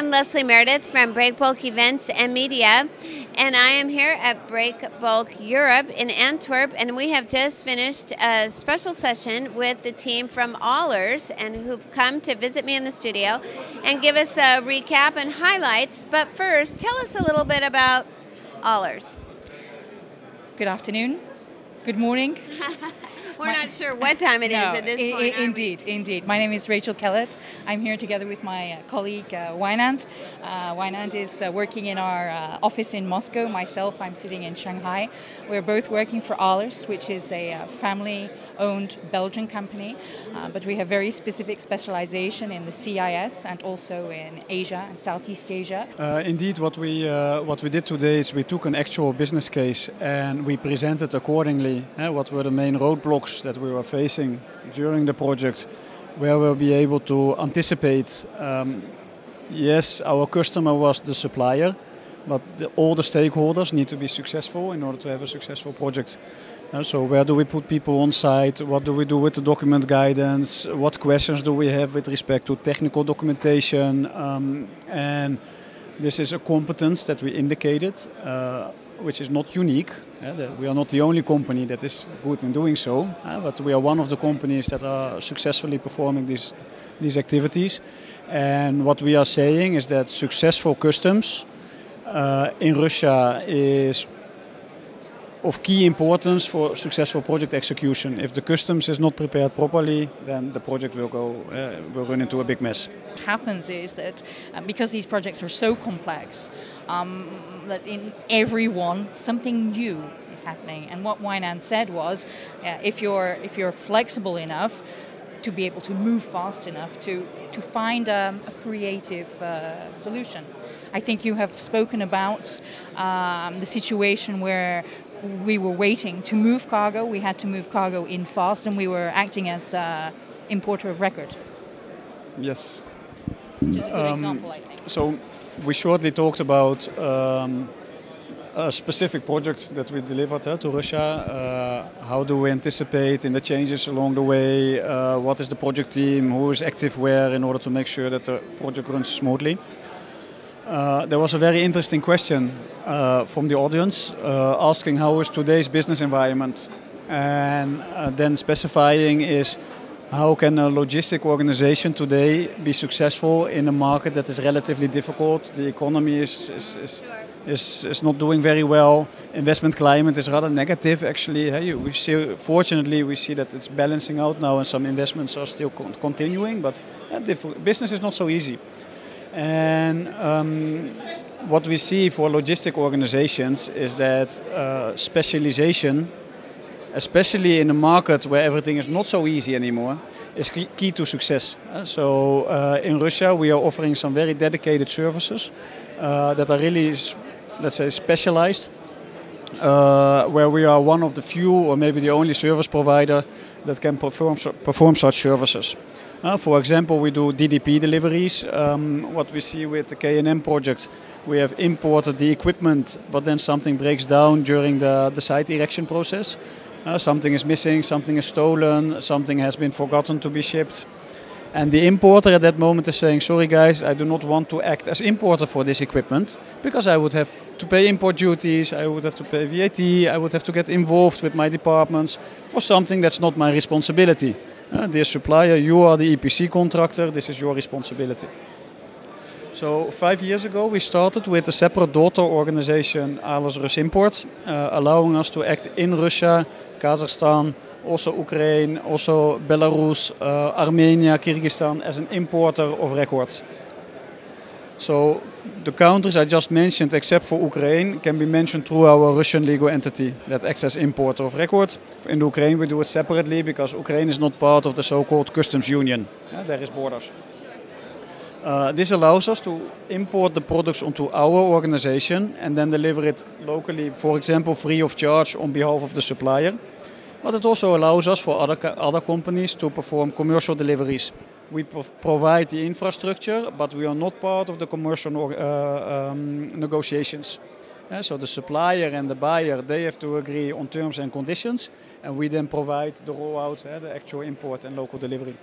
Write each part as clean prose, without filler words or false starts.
am Leslie Meredith from Breakbulk Events and Media, and I am here at Breakbulk Europe in Antwerp, and we have just finished a special session with the team from Ahlers, and who've come to visit me in the studio and give us a recap and highlights. But first, tell us a little bit about Ahlers. Good afternoon. Good morning. We're not sure what time it is at this point. Indeed. My name is Kellet. I'm here together with my colleague Wijnand. Wijnand is working in our office in Moscow. Myself, I'm sitting in Shanghai. We're both working for Ahlers, which is a family-owned Belgian company, but we have very specific specialization in the CIS and also in Asia and Southeast Asia. Indeed, what we did today is we took an actual business case and we presented accordingly what were the main roadblocks that we were facing during the project, where we'll be able to anticipate. Yes, our customer was the supplier, but all the stakeholders need to be successful in order to have a successful project. So where do we put people on site? What do we do with the document guidance? What questions do we have with respect to technical documentation? And this is a competence that we indicated, which is not unique. We are not the only company that is good in doing so, but we are one of the companies that are successfully performing these activities. And what we are saying is that successful customs in Russia is of key importance for successful project execution. If the customs is not prepared properly, then the project will run into a big mess. What happens is that because these projects are so complex, that in every one something new is happening. And what Wijnand said was, if you're flexible enough to be able to move fast enough to find a creative solution. I think you have spoken about the situation where we were waiting to move cargo. We had to move cargo in fast, and we were acting as importer of record. Yes. Which is a good example, I think. So we shortly talked about a specific project that we delivered to Russia. How do we anticipate in the changes along the way? What is the project team? Who is active where in order to make sure that the project runs smoothly? There was a very interesting question from the audience asking how is today's business environment, and then specifying is how can a logistic organization today be successful in a market that is relatively difficult? The economy is not doing very well. Investment climate is rather negative actually. Fortunately we see that it's balancing out now and some investments are still continuing, but business is not so easy. And what we see for logistic organizations is that specialization, especially in a market where everything is not so easy anymore, is key to success. So in Russia we are offering some very dedicated services that are really, let's say, specialized, where we are one of the few or maybe the only service provider that can perform such services. For example, we do DDP deliveries. What we see with the K&M project, we have imported the equipment, but then something breaks down during the site erection process. Something is missing, something is stolen, something has been forgotten to be shipped. And the importer at that moment is saying, sorry guys, I do not want to act as importer for this equipment, because I would have to pay import duties, I would have to pay VAT, I would have to get involved with my departments for something that's not my responsibility. Dear supplier, you are the EPC contractor, this is your responsibility. So 5 years ago we started with a separate daughter organization, Ahlers Rus Import, allowing us to act in Russia, Kazakhstan, also Ukraine, also Belarus, Armenia, Kyrgyzstan as an importer of record. So the countries I just mentioned, except for Ukraine, can be mentioned through our Russian legal entity that acts as importer of record. In Ukraine we do it separately because Ukraine is not part of the so-called customs union. There is borders. This allows us to import the products onto our organization and then deliver it locally, for example, free of charge on behalf of the supplier. But it also allows us for other companies to perform commercial deliveries. We provide the infrastructure, but we are not part of the commercial negotiations. So the supplier and the buyer, they have to agree on terms and conditions, and we then provide the rollout, the actual import and local delivery.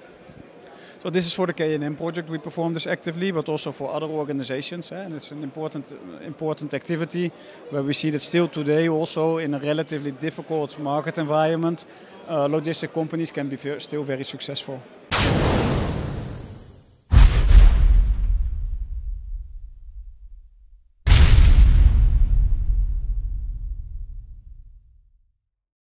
So this is for the K&M project. We perform this actively, but also for other organizations. And it's an important activity where we see that still today, also in a relatively difficult market environment, logistic companies can be still very successful.